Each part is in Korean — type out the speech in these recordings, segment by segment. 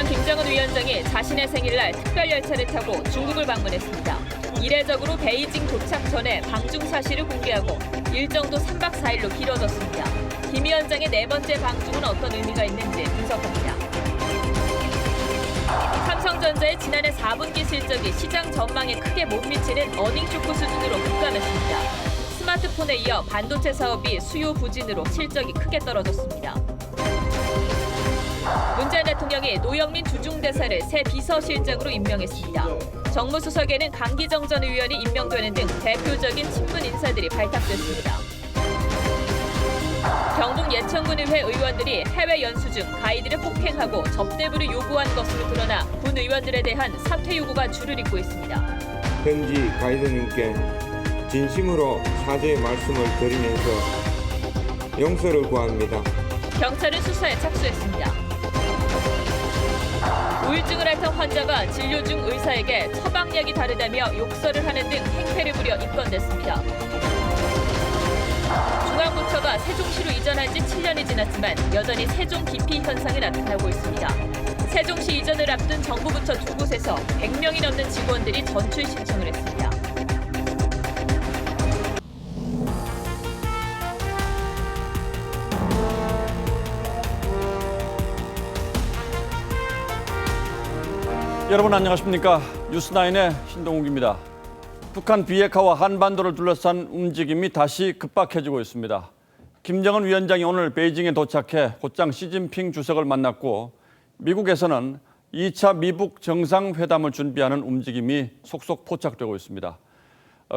북한 김정은 위원장이 자신의 생일날 특별 열차를 타고 중국을 방문했습니다. 이례적으로 베이징 도착 전에 방중 사실을 공개하고 일정도 3박 4일로 길어졌습니다. 김 위원장의 네 번째 방중은 어떤 의미가 있는지 분석합니다. 삼성전자의 지난해 4분기 실적이 시장 전망에 크게 못 미치는 어닝 쇼크 수준으로 급감했습니다. 스마트폰에 이어 반도체 사업이 수요 부진으로 실적이 크게 떨어졌습니다. 문재인 대통령이 노영민 주중대사를 새 비서실장으로 임명했습니다. 정무수석에는 강기정 전 의원이 임명되는 등 대표적인 친문 인사들이 발탁됐습니다. 경북 예천군의회 의원들이 해외 연수 중 가이드를 폭행하고 접대부를 요구한 것으로 드러나 군 의원들에 대한 사퇴 요구가 줄을 잇고 있습니다. 현지 가이드님께 진심으로 사죄의 말씀을 드리면서 용서를 구합니다. 경찰은 수사에 착수했습니다. 우울증을 앓던 환자가 진료 중 의사에게 처방약이 다르다며 욕설을 하는 등 행패를 부려 입건됐습니다. 중앙부처가 세종시로 이전한 지 7년이 지났지만 여전히 세종 기피 현상이 나타나고 있습니다. 세종시 이전을 앞둔 정부 부처 두 곳에서 100명이 넘는 직원들이 전출 신청을 했습니다. 여러분 안녕하십니까? 뉴스9의 신동욱입니다. 북한 비핵화와 한반도를 둘러싼 움직임이 다시 급박해지고 있습니다. 김정은 위원장이 오늘 베이징에 도착해 곧장 시진핑 주석을 만났고 미국에서는 2차 미북 정상회담을 준비하는 움직임이 속속 포착되고 있습니다.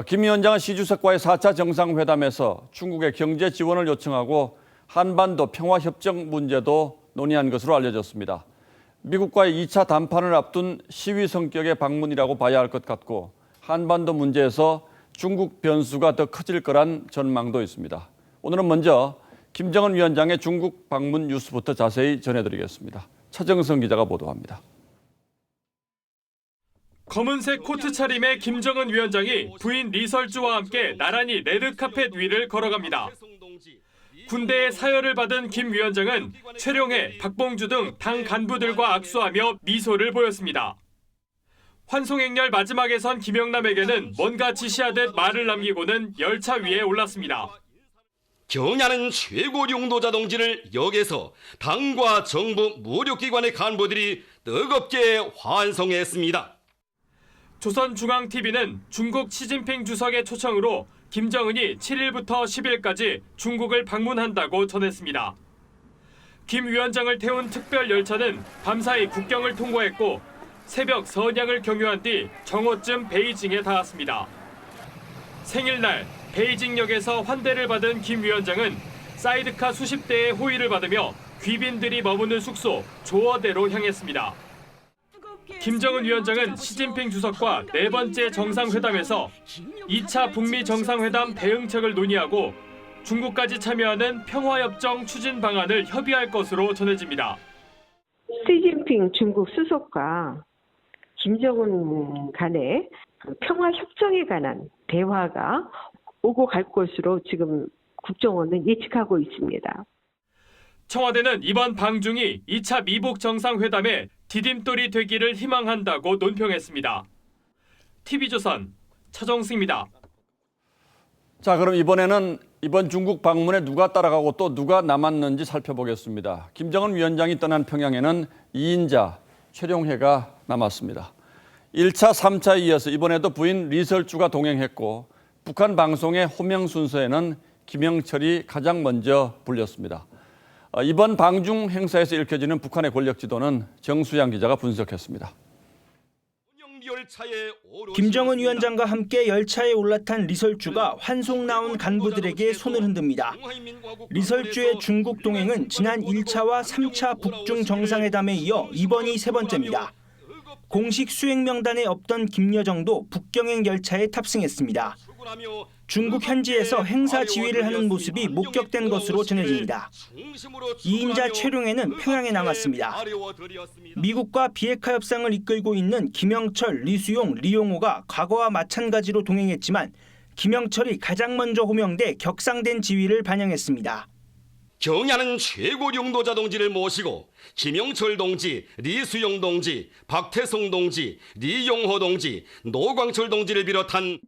김 위원장은 시 주석과의 4차 정상회담에서 중국의 경제 지원을 요청하고 한반도 평화협정 문제도 논의한 것으로 알려졌습니다. 미국과의 2차 담판을 앞둔 시위 성격의 방문이라고 봐야 할 것 같고 한반도 문제에서 중국 변수가 더 커질 거란 전망도 있습니다. 오늘은 먼저 김정은 위원장의 중국 방문 뉴스부터 자세히 전해드리겠습니다. 차정성 기자가 보도합니다. 검은색 코트 차림의 김정은 위원장이 부인 리설주와 함께 나란히 레드카펫 위를 걸어갑니다. 군대의 사열을 받은 김 위원장은 최룡해, 박봉주 등 당 간부들과 악수하며 미소를 보였습니다. 환송행렬 마지막에 선 김영남에게는 뭔가 지시하듯 말을 남기고는 열차 위에 올랐습니다. 경야는 최고 용도자 동지를 역에서 당과 정부 무력기관의 간부들이 뜨겁게 환송했습니다. 조선중앙TV는 중국 시진핑 주석의 초청으로 김정은이 7일부터 10일까지 중국을 방문한다고 전했습니다. 김 위원장을 태운 특별 열차는 밤사이 국경을 통과했고 새벽 선양을 경유한 뒤 정오쯤 베이징에 닿았습니다. 생일날 베이징역에서 환대를 받은 김 위원장은 사이드카 수십 대의 호의를 받으며 귀빈들이 머무는 숙소 조어대로 향했습니다. 김정은 위원장은 시진핑 주석과 네 번째 정상회담에서 2차 북미 정상회담 대응책을 논의하고 중국까지 참여하는 평화협정 추진 방안을 협의할 것으로 전해집니다. 시진핑 중국 수석과 김정은 간의 평화협정에 관한 대화가 오고 갈 것으로 지금 국정원은 예측하고 있습니다. 청와대는 이번 방중이 2차 미북 정상회담의 디딤돌이 되기를 희망한다고 논평했습니다. TV조선 차정승입니다. 자, 그럼 이번에는 이번 중국 방문에 누가 따라가고 또 누가 남았는지 살펴보겠습니다. 김정은 위원장이 떠난 평양에는 2인자 최룡해가 남았습니다. 1차, 3차에 이어서 이번에도 부인 리설주가 동행했고 북한 방송의 호명 순서에는 김영철이 가장 먼저 불렸습니다. 이번 방중 행사에서 읽혀지는 북한의 권력 지도는 정수양 기자가 분석했습니다. 김정은 위원장과 함께 열차에 올라탄 리설주가 환송 나온 간부들에게 손을 흔듭니다. 리설주의 중국 동행은 지난 1차와 3차 북중 정상회담에 이어 이번이 세 번째입니다. 공식 수행 명단에 없던 김여정도 북경행 열차에 탑승했습니다. 중국 현지에서 행사 지휘를 하는 모습이 목격된 것으로 전해집니다. 2인자 최룡해는 평양에 남았습니다. 미국과 비핵화 협상을 이끌고 있는 김영철, 리수용, 리용호가 과거와 마찬가지로 동행했지만 김영철이 가장 먼저 호명돼 격상된 지위를 반영했습니다. 경의하는 최고 용도자 동지를 모시고 김영철 동지, 리수영 동지, 박태성 동지, 리용호 동지, 노광철 동지를 비롯한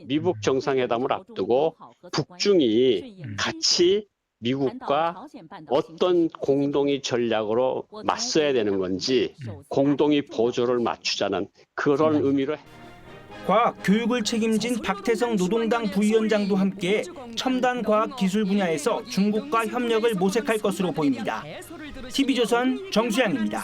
미북 정상회담을 앞두고 북중이 같이 미국과 어떤 공동의 전략으로 맞서야 되는 건지 공동의 보조를 맞추자는 그런 의미로 과학 교육을 책임진 박태성 노동당 부위원장도 함께 첨단 과학 기술 분야에서 중국과 협력을 모색할 것으로 보입니다. TV조선 정수양입니다.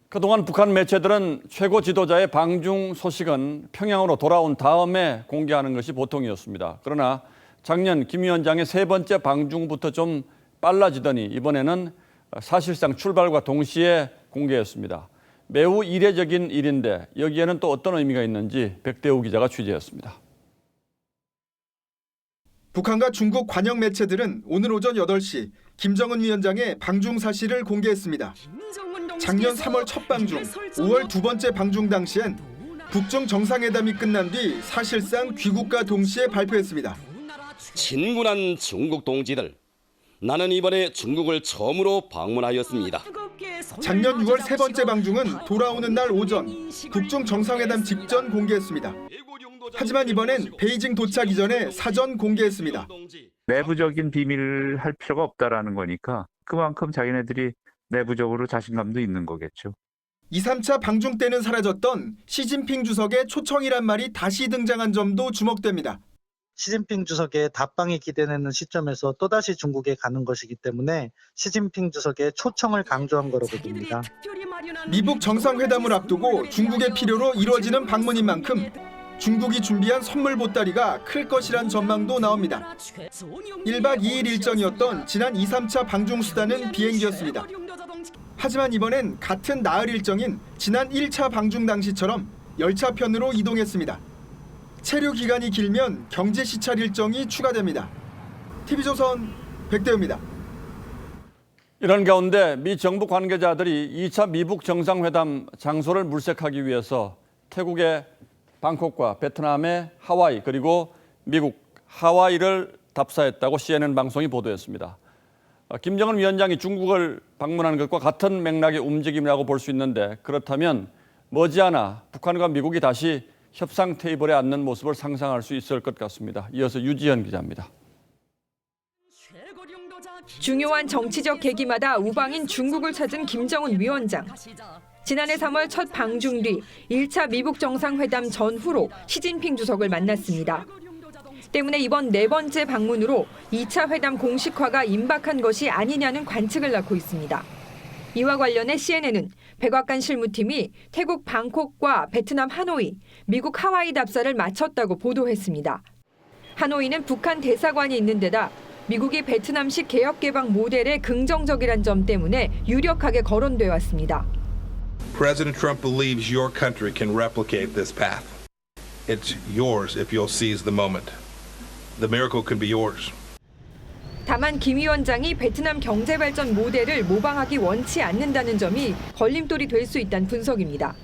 그동안 북한 매체들은 최고 지도자의 방중 소식은 평양으로 돌아온 다음에 공개하는 것이 보통이었습니다. 그러나 작년 김 위원장의 세 번째 방중부터 좀 빨라지더니 이번에는 사실상 출발과 동시에 공개했습니다. 매우 이례적인 일인데 여기에는 또 어떤 의미가 있는지 백대우 기자가 취재했습니다. 북한과 중국 관영 매체들은 오늘 오전 8시 김정은 위원장의 방중 사실을 공개했습니다. 작년 3월 첫 방중, 5월 두 번째 방중 당시엔 북중 정상회담이 끝난 뒤 사실상 귀국과 동시에 발표했습니다. 친근한 중국 동지들, 나는 이번에 중국을 처음으로 방문하였습니다. 작년 6월 세 번째 방중은 돌아오는 날 오전 북중 정상회담 직전 공개했습니다. 하지만 이번엔 베이징 도착 이전에 사전 공개했습니다. 내부적인 비밀을 할 필요가 없다라는 거니까 그만큼 자기네들이 내부적으로 자신감도 있는 거겠죠. 2, 3차 방중 때는 사라졌던 시진핑 주석의 초청이란 말이 다시 등장한 점도 주목됩니다. 시진핑 주석의 답방이 기대되는 시점에서 또다시 중국에 가는 것이기 때문에 시진핑 주석의 초청을 강조한 거라고 봅니다. 미북 정상회담을 앞두고 중국의 필요로 이루어지는 방문인 만큼 중국이 준비한 선물 보따리가 클 것이란 전망도 나옵니다. 1박 2일 일정이었던 지난 2, 3차 방중 수단은 비행기였습니다. 하지만 이번엔 같은 나흘 일정인 지난 1차 방중 당시처럼 열차편으로 이동했습니다. 체류 기간이 길면 경제 시찰 일정이 추가됩니다. TV조선 백대우입니다. 이런 가운데 미 정부 관계자들이 2차 미북 정상회담 장소를 물색하기 위해서 태국의 방콕과 베트남의 하와이 그리고 미국 하와이를 답사했다고 CNN 방송이 보도했습니다. 김정은 위원장이 중국을 방문하는 것과 같은 맥락의 움직임이라고 볼 수 있는데 그렇다면 머지않아 북한과 미국이 다시 협상 테이블에 앉는 모습을 상상할 수 있을 것 같습니다. 이어서 유지현 기자입니다. 중요한 정치적 계기마다 우방인 중국을 찾은 김정은 위원장. 지난해 3월 첫 방중 뒤 1차 미북 정상회담 전후로 시진핑 주석을 만났습니다. 때문에 이번 네 번째 방문으로 2차 회담 공식화가 임박한 것이 아니냐는 관측을 낳고 있습니다. 이와 관련해 CNN은 백악관 실무팀이 태국 방콕과 베트남 하노이, 미국 하와이 답사를 마쳤다고 보도했습니다. 하노이는 북한 대사관이 있는 데다 미국이 베트남식 개혁개방 모델에 긍정적이란 점 때문에 유력하게 거론돼 왔습니다. President Trump believes your country can replicate this path. It's yours if you'll seize the moment. The miracle can be yours. 다만 김 위원장이 베트남 경제발전 모델을 모방하기 원치 않는다는 점이 걸림돌이 될 수 있다는 분석입니다.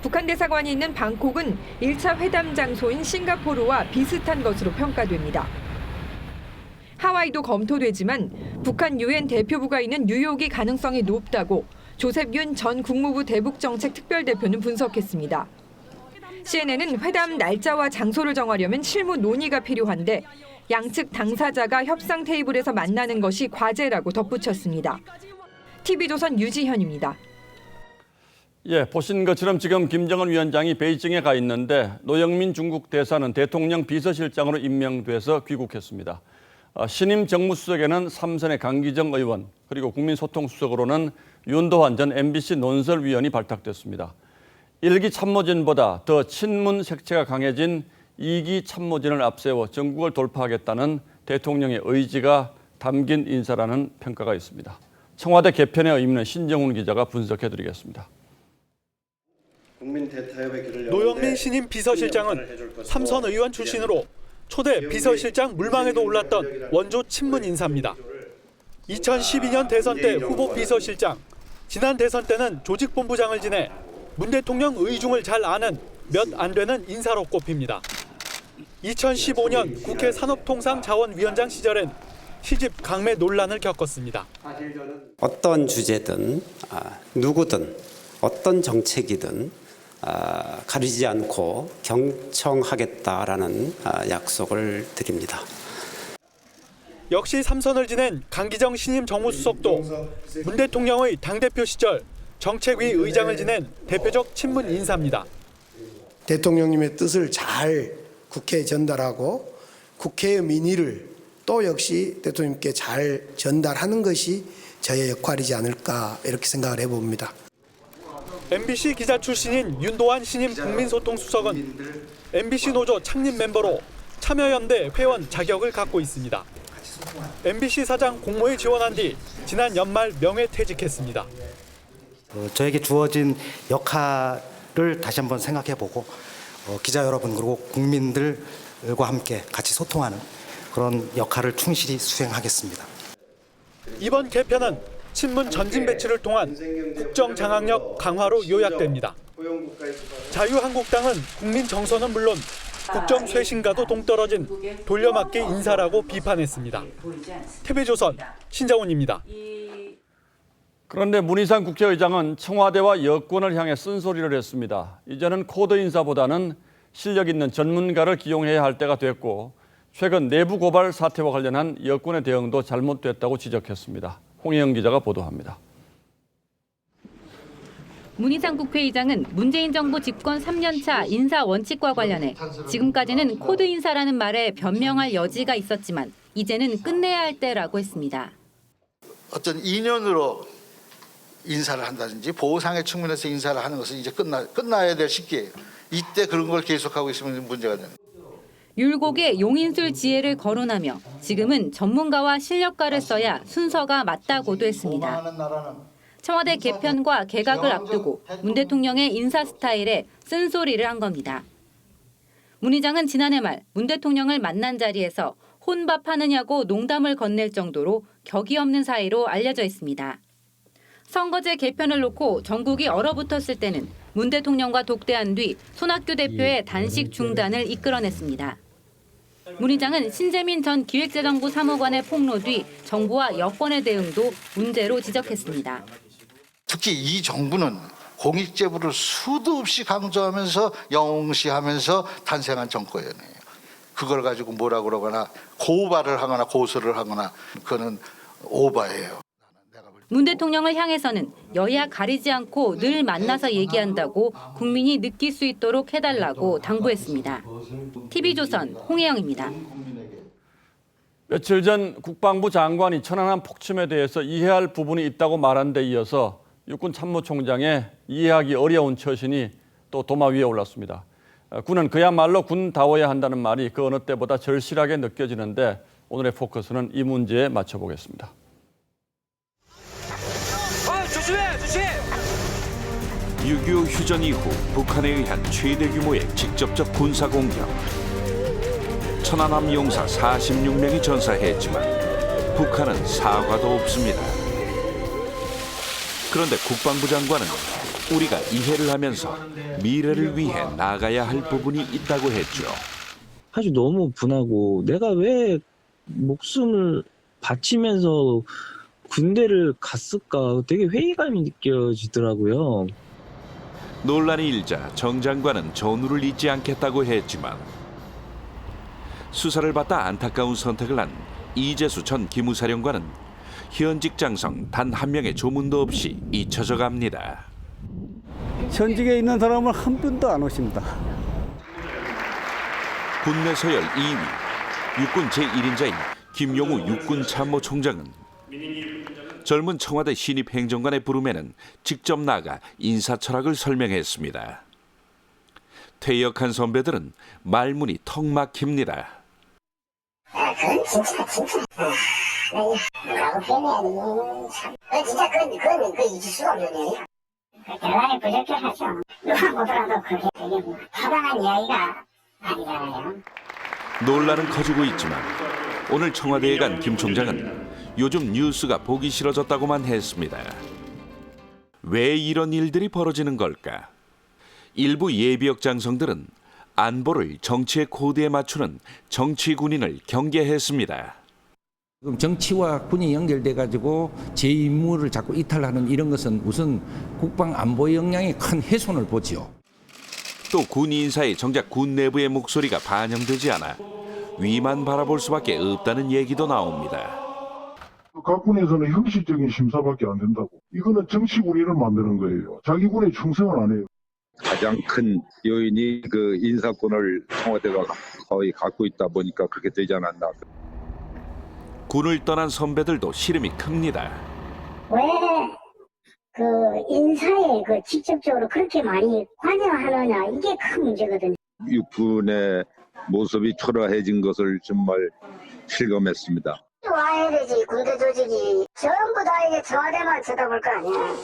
북한 대사관이 있는 방콕은 1차 회담 장소인 싱가포르와 비슷한 것으로 평가됩니다. 하와이도 검토되지만 북한 유엔 대표부가 있는 뉴욕이 가능성이 높다고 조셉 윤 전 국무부 대북정책 특별대표는 분석했습니다. CNN은 회담 날짜와 장소를 정하려면 실무 논의가 필요한데 양측 당사자가 협상 테이블에서 만나는 것이 과제라고 덧붙였습니다. TV조선 유지현입니다. 예, 보신 것처럼 지금 김정은 위원장이 베이징에 가 있는데 노영민 중국 대사는 대통령 비서실장으로 임명돼서 귀국했습니다. 신임 정무수석에는 삼선의 강기정 의원 그리고 국민소통수석으로는 윤도환 전 MBC 논설위원이 발탁됐습니다. 1기 참모진보다 더 친문 색채가 강해진 2기 참모진을 앞세워 전국을 돌파하겠다는 대통령의 의지가 담긴 인사라는 평가가 있습니다. 청와대 개편의 의미는 신정훈 기자가 분석해드리겠습니다. 노영민 신임 비서실장은 삼선 의원 출신으로 초대 비서실장 물망에도 올랐던 원조 친문 인사입니다. 2012년 대선 때 후보 비서실장, 지난 대선 때는 조직본부장을 지내 문 대통령 의중을 잘 아는 몇 안 되는 인사로 꼽힙니다. 2015년 국회 산업통상자원위원장 시절엔 시집 강매 논란을 겪었습니다. 어떤 주제든 누구든 어떤 정책이든 가리지 않고 경청하겠다라는 약속을 드립니다. 역시 3선을 지낸 강기정 신임 정무수석도 문 대통령의 당대표 시절 정책위 의장을 지낸 대표적 친문 인사입니다. 대통령님의 뜻을 잘 국회에 전달하고 국회의 민의를 또 역시 대통령님께 잘 전달하는 것이 저의 역할이지 않을까 이렇게 생각을 해봅니다. MBC 기자 출신인 윤도한 신임 국민소통수석은 MBC 노조 창립 멤버로 참여연대 회원 자격을 갖고 있습니다. MBC 사장 공모에 지원한 뒤 지난 연말 명예퇴직했습니다. 저에게 주어진 역할을 다시 한번 생각해보고 기자 여러분 그리고 국민들과 함께 같이 소통하는 그런 역할을 충실히 수행하겠습니다. 이번 개편은 친문 전진 배치를 통한 국정 장악력 강화로 요약됩니다. 자유한국당은 국민 정서는 물론 국정 쇄신과도 동떨어진 돌려막기 인사라고 비판했습니다. TV조선 신정훈입니다. 그런데 문희상 국회의장은 청와대와 여권을 향해 쓴소리를 했습니다. 이제는 코드 인사보다는 실력 있는 전문가를 기용해야 할 때가 됐고 최근 내부 고발 사태와 관련한 여권의 대응도 잘못됐다고 지적했습니다. 홍혜영 기자가 보도합니다. 문희상 국회의장은 문재인 정부 집권 3년차 인사 원칙과 관련해 지금까지는 코드 인사라는 말에 변명할 여지가 있었지만 이제는 끝내야 할 때라고 했습니다. 어떤 인연으로 인사를 한다든지 보상의 측면에서 인사를 하는 것은 이제 끝나야 될 시기예요. 이때 그런 걸 계속하고 있으면 문제가 되는 거예요. 율곡의 용인술 지혜를 거론하며 지금은 전문가와 실력가를 써야 순서가 맞다고도 했습니다. 청와대 개편과 개각을 앞두고 문 대통령의 인사 스타일에 쓴소리를 한 겁니다. 문 의장은 지난해 말 문 대통령을 만난 자리에서 혼밥하느냐고 농담을 건넬 정도로 격이 없는 사이로 알려져 있습니다. 선거제 개편을 놓고 전국이 얼어붙었을 때는 문 대통령과 독대한 뒤 손학규 대표의 단식 중단을 이끌어냈습니다. 문 의장은 신재민 전 기획재정부 사무관의 폭로 뒤 정부와 여권의 대응도 문제로 지적했습니다. 특히 이 정부는 공익제보를 수도 없이 강조하면서 영시하면서 탄생한 정권이에요. 그걸 가지고 뭐라 그러거나 고발을 하거나 고소를 하거나 그거는 오바예요. 문 대통령을 향해서는 여야 가리지 않고 늘 만나서 얘기한다고 국민이 느낄 수 있도록 해달라고 당부했습니다. TV조선 홍혜영입니다. 며칠 전 국방부 장관이 천안함 폭침에 대해서 이해할 부분이 있다고 말한 데 이어서 육군 참모총장의 이해하기 어려운 처신이 또 도마 위에 올랐습니다. 군은 그야말로 군다워야 한다는 말이 그 어느 때보다 절실하게 느껴지는데 오늘의 포커스는 이 문제에 맞춰보겠습니다. 조심해! 6.25 휴전 이후 북한에 의한 최대 규모의 직접적 군사 공격. 천안함 용사 46명이 전사했지만 북한은 사과도 없습니다. 그런데 국방부 장관은 우리가 이해를 하면서 미래를 위해 나가야 할 부분이 있다고 했죠. 아주 너무 분하고 내가 왜 목숨을 바치면서 군대를 갔을까 되게 회의감이 느껴지더라고요. 논란이 일자 정 장관은 전우를 잊지 않겠다고 했지만 수사를 받다 안타까운 선택을 한 이재수 전 기무사령관은 현직 장성 단 한 명의 조문도 없이 잊혀져 갑니다. 현직에 있는 사람은 한 분도 안 오십니다. 군내 서열 2위 육군 제1인자인 김용우 육군 참모총장은 젊은 청와대 신입 행정관의 부름에는 직접 나가 인사 철학을 설명했습니다. 퇴역한 선배들은 말문이 턱 막힙니다. 그건 진짜. 뭐라고 표현해야 되지? 진짜 그건 잊을 수가 없는 일이야. 대단히 부적절하죠. 누가 보더라도 그게 되게 타당한 이야기가 아니잖아요. 논란은 커지고 있지만 오늘 청와대에 간 김 총장은 요즘 뉴스가 보기 싫어졌다고만 했습니다. 왜 이런 일들이 벌어지는 걸까? 일부 예비역 장성들은 안보를 정치의 코드에 맞추는 정치 군인을 경계했습니다. 지금 정치와 군이 연결돼 가지고 제 임무를 자꾸 이탈하는 이런 것은 우선 국방 안보 역량에 큰 훼손을 보지요. 또 군 인사에 정작 군 내부의 목소리가 반영되지 않아 위만 바라볼 수밖에 없다는 얘기도 나옵니다. 각 군에서는 형식적인 심사밖에 안 된다고. 이거는 정치 군인을 만드는 거예요. 자기 군에 충성을 안 해요. 가장 큰 요인이 그 인사권을 청와대가 거의 갖고 있다 보니까 그렇게 되지 않았나. 군을 떠난 선배들도 시름이 큽니다. 왜 그 인사에 그 직접적으로 그렇게 많이 관여하느냐 이게 큰 문제거든요. 육군의 모습이 초라해진 것을 정말 실감했습니다. 와야 되지. 군대 조직이 전부 다 이게 청와대만 쳐다볼 거 아니야.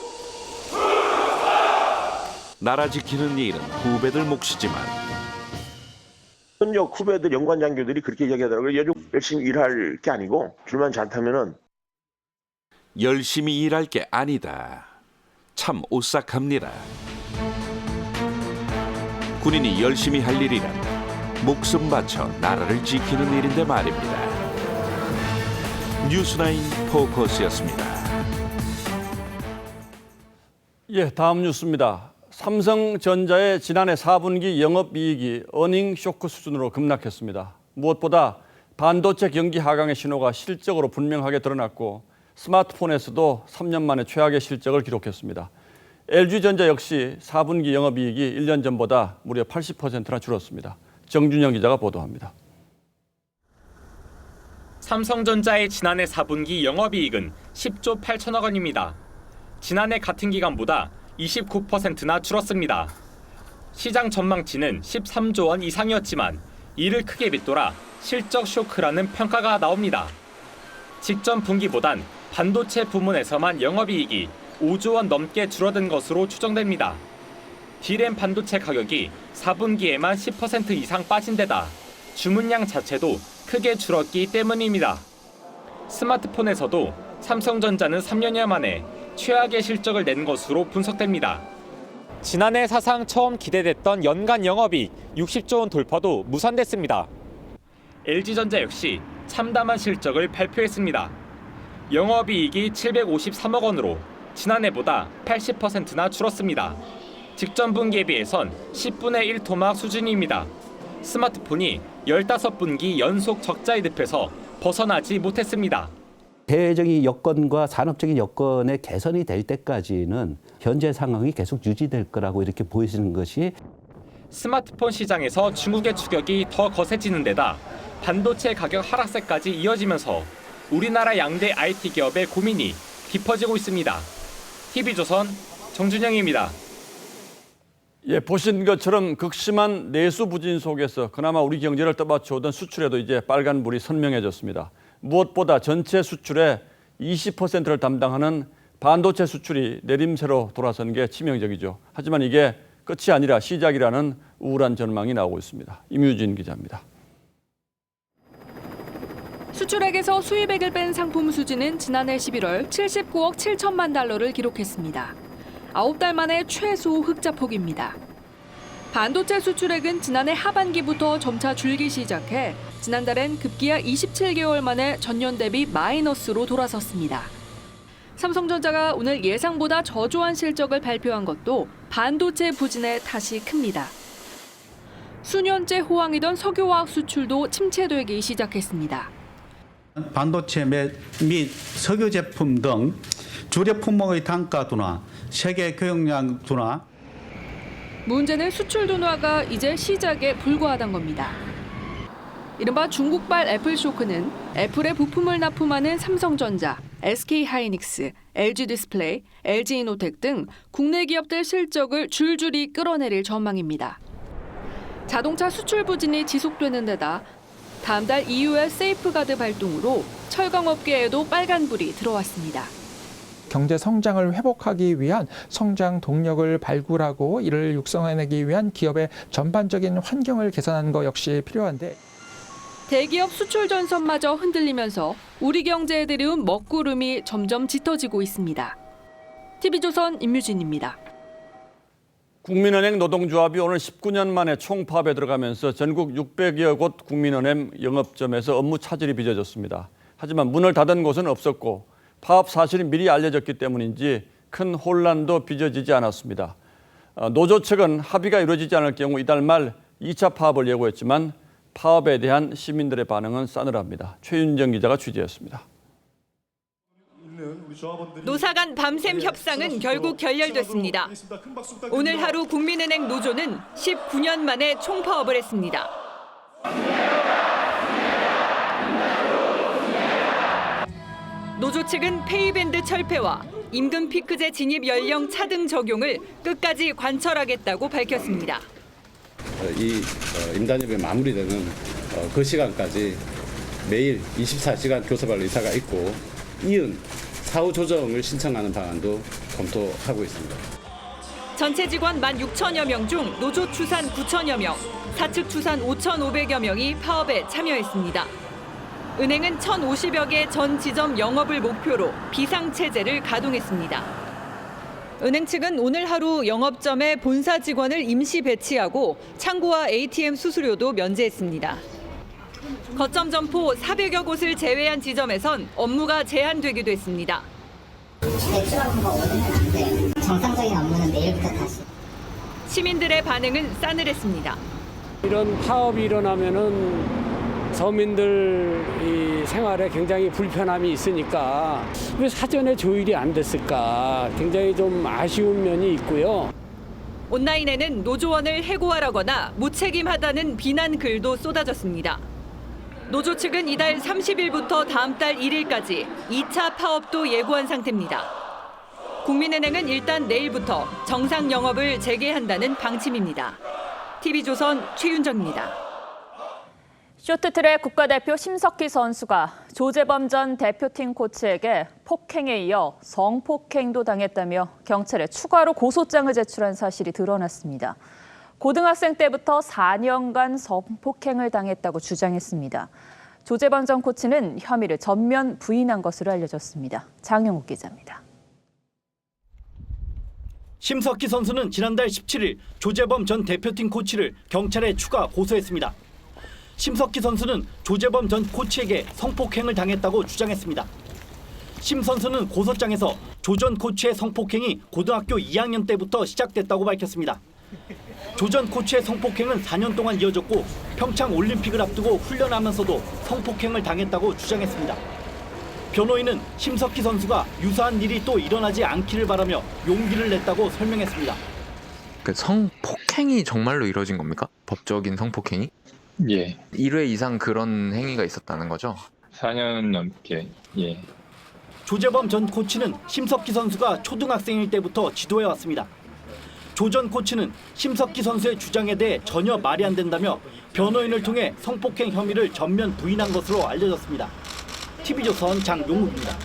나라 지키는 일은 후배들 몫이지만 현역 후배들 연관 장교들이 그렇게 이야기하더라고요. 요즘 열심히 일할 게 아니고 줄만 잘 타면은 열심히 일할 게 아니다. 참 오싹합니다. 군인이 열심히 할 일이란 목숨 바쳐 나라를 지키는 일인데 말입니다. 뉴스나인 포커스였습니다. 예, 다음 뉴스입니다. 삼성전자의 지난해 4분기 영업이익이 어닝 쇼크 수준으로 급락했습니다. 무엇보다 반도체 경기 하강의 신호가 실적으로 분명하게 드러났고 스마트폰에서도 3년 만에 최악의 실적을 기록했습니다. LG전자 역시 4분기 영업이익이 1년 전보다 무려 80%나 줄었습니다. 정준영 기자가 보도합니다. 삼성전자의 지난해 4분기 영업이익은 10조 8천억 원입니다. 지난해 같은 기간보다 29%나 줄었습니다. 시장 전망치는 13조 원 이상이었지만 이를 크게 밑돌아 실적 쇼크라는 평가가 나옵니다. 직전 분기보단 반도체 부문에서만 영업이익이 5조 원 넘게 줄어든 것으로 추정됩니다. D램 반도체 가격이 4분기에만 10% 이상 빠진 데다 주문량 자체도 크게 줄었기 때문입니다. 스마트폰에서도 삼성전자는 3년여 만에 최악의 실적을 낸 것으로 분석됩니다. 지난해 사상 처음 기대됐던 연간 영업이익 60조 원 돌파도 무산됐습니다. LG전자 역시 참담한 실적을 발표했습니다. 영업이익이 753억 원으로 지난해보다 80%나 줄었습니다. 직전 분기에 비해선 10분의 1 토막 수준입니다. 스마트폰이 15분기 연속 적자에 늪에서 벗어나지 못했습니다. 대외적인 여건과 산업적인 여건의 개선이 될 때까지는 현재 상황이 계속 유지될 거라고 이렇게 보이시는 것이 스마트폰 시장에서 중국의 추격이 더 거세지는 데다 반도체 가격 하락세까지 이어지면서 우리나라 양대 IT 기업의 고민이 깊어지고 있습니다. TV조선 정준영입니다. 예, 보신 것처럼 극심한 내수 부진 속에서 그나마 우리 경제를 떠받쳐오던 수출에도 이제 빨간불이 선명해졌습니다. 무엇보다 전체 수출의 20%를 담당하는 반도체 수출이 내림세로 돌아선 게 치명적이죠. 하지만 이게 끝이 아니라 시작이라는 우울한 전망이 나오고 있습니다. 임유진 기자입니다. 수출액에서 수입액을 뺀 상품 수지는 지난해 11월 79억 7천만 달러를 기록했습니다. 9달 만에 최소 흑자폭입니다. 반도체 수출액은 지난해 하반기부터 점차 줄기 시작해 지난달엔 급기야 27개월 만에 전년 대비 마이너스로 돌아섰습니다. 삼성전자가 오늘 예상보다 저조한 실적을 발표한 것도 반도체 부진의 탓이 큽니다. 수년째 호황이던 석유화학 수출도 침체되기 시작했습니다. 반도체 및 석유 제품 등 주력 품목의 단가 둔화, 세계 교역량 둔화. 문제는 수출 둔화가 이제 시작에 불과하다는 겁니다. 이른바 중국발 애플 쇼크는 애플의 부품을 납품하는 삼성전자, SK하이닉스, LG디스플레이, LG이노텍 등 국내 기업들 실적을 줄줄이 끌어내릴 전망입니다. 자동차 수출 부진이 지속되는 데다 다음 달 EU의 세이프가드 발동으로 철강업계에도 빨간불이 들어왔습니다. 경제 성장을 회복하기 위한 성장 동력을 발굴하고 이를 육성해내기 위한 기업의 전반적인 환경을 개선하는 것 역시 필요한데 대기업 수출 전선마저 흔들리면서 우리 경제에 들이운 먹구름이 점점 짙어지고 있습니다. TV조선 임유진입니다. 국민은행 노동조합이 오늘 19년 만에 총파업에 들어가면서 전국 600여 곳 국민은행 영업점에서 업무 차질이 빚어졌습니다. 하지만 문을 닫은 곳은 없었고 파업 사실이 미리 알려졌기 때문인지 큰 혼란도 빚어지지 않았습니다. 노조 측은 합의가 이루어지지 않을 경우 이달 말 2차 파업을 예고했지만 파업에 대한 시민들의 반응은 싸늘합니다. 최윤정 기자가 취재했습니다. 노사 간 밤샘 협상은 결국 결렬됐습니다. 오늘 하루 국민은행 노조는 19년 만에 총파업을 했습니다. 노조 측은 페이밴드 철폐와 임금 피크제 진입 연령 차등 적용을 끝까지 관철하겠다고 밝혔습니다. 이 임단협이 마무리되는 그 시간까지 매일 24시간 교섭할 의사가 있고 이은 사후 조정을 신청하는 방안도 검토하고 있습니다. 전체 직원 16,000여 명 중 노조 추산 9,000여 명, 사측 추산 5,500여 명이 파업에 참여했습니다. 은행은 1,050여 개 전 지점 영업을 목표로 비상체제를 가동했습니다. 은행 측은 오늘 하루 영업점에 본사 직원을 임시 배치하고 창구와 ATM 수수료도 면제했습니다. 거점 점포 400여 곳을 제외한 지점에선 업무가 제한되기도 했습니다. 대출 업무가 오늘은 안 돼요. 정상적인 업무는 내일부터 다시. 시민들의 반응은 싸늘했습니다. 이런 파업이 일어나면은 서민들 이 생활에 굉장히 불편함이 있으니까 왜 사전에 조율이 안 됐을까 굉장히 좀 아쉬운 면이 있고요. 온라인에는 노조원을 해고하라거나 무책임하다는 비난 글도 쏟아졌습니다. 노조 측은 이달 30일부터 다음 달 1일까지 2차 파업도 예고한 상태입니다. 국민은행은 일단 내일부터 정상 영업을 재개한다는 방침입니다. TV조선 최윤정입니다. 쇼트트랙 국가대표 심석희 선수가 조재범 전 대표팀 코치에게 폭행에 이어 성폭행도 당했다며 경찰에 추가로 고소장을 제출한 사실이 드러났습니다. 고등학생 때부터 4년간 성폭행을 당했다고 주장했습니다. 조재범 전 코치는 혐의를 전면 부인한 것으로 알려졌습니다. 장영욱 기자입니다. 심석희 선수는 지난달 17일 조재범 전 대표팀 코치를 경찰에 추가 고소했습니다. 심석희 선수는 조재범 전 코치에게 성폭행을 당했다고 주장했습니다. 심 선수는 고소장에서 조 전 코치의 성폭행이 고등학교 2학년 때부터 시작됐다고 밝혔습니다. 조 전 코치의 성폭행은 4년 동안 이어졌고 평창 올림픽을 앞두고 훈련하면서도 성폭행을 당했다고 주장했습니다. 변호인은 심석희 선수가 유사한 일이 또 일어나지 않기를 바라며 용기를 냈다고 설명했습니다. 그 성폭행이 정말로 이루어진 겁니까? 법적인 성폭행이? 예. 1회 이상 그런 행위가 있었다는 거죠? 4년 넘게, 예. 조재범 전 코치는 심석희 선수가 초등학생일 때부터 지도해왔습니다. 조 전 코치는 심석희 선수의 주장에 대해 전혀 말이 안 된다며 변호인을 통해 성폭행 혐의를 전면 부인한 것으로 알려졌습니다. TV조선 장용욱입니다.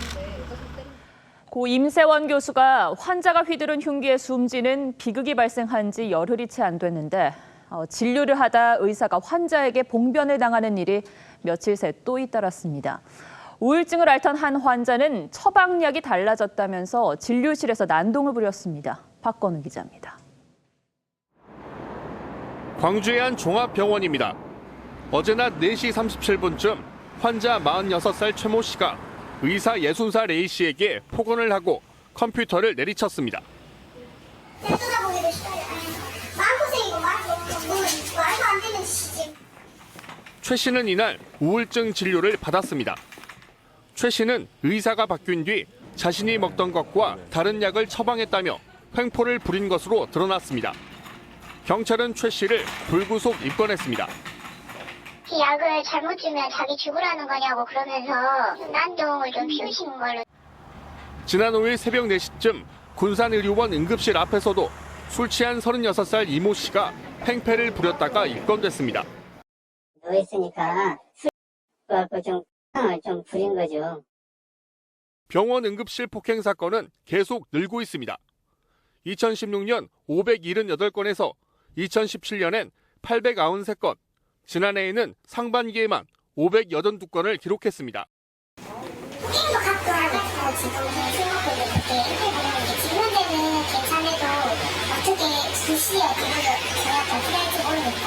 고 임세원 교수가 환자가 휘두른 흉기에 숨지는 비극이 발생한 지 열흘이 채 안 됐는데 진료를 하다 의사가 환자에게 봉변을 당하는 일이 며칠 새 또 잇따랐습니다. 우울증을 앓던 한 환자는 처방약이 달라졌다면서 진료실에서 난동을 부렸습니다. 박건우 기자입니다. 광주의 한 종합병원입니다. 어제 낮 4시 37분쯤 환자 46살 최모 씨가 의사 60살 A 씨에게 폭언을 하고 컴퓨터를 내리쳤습니다. 최 씨는 이날 우울증 진료를 받았습니다. 최 씨는 의사가 바뀐 뒤 자신이 먹던 것과 다른 약을 처방했다며 횡포를 부린 것으로 드러났습니다. 경찰은 최 씨를 불구속 입건했습니다. 약을 잘못 주면 자기 죽으라는 거냐고 그러면서 난동을 좀 피우시는 걸로. 지난 5일 새벽 4시쯤 군산의료원 응급실 앞에서도 술 취한 36살 이모 씨가 행패를 부렸다가 입건됐습니다. 누워있으니까 술 갖고 좀 부린 거죠. 병원 응급실 폭행 사건은 계속 늘고 있습니다. 2016년 578건에서 2017년엔 893건, 지난해에는 상반기에만 582건을 기록했습니다. 게임도 가끔 하면서 지금 생각보다 그렇게 지금 현재는 괜찮아도 어떻게 수시에 제가 어떻게 할지 모르겠다.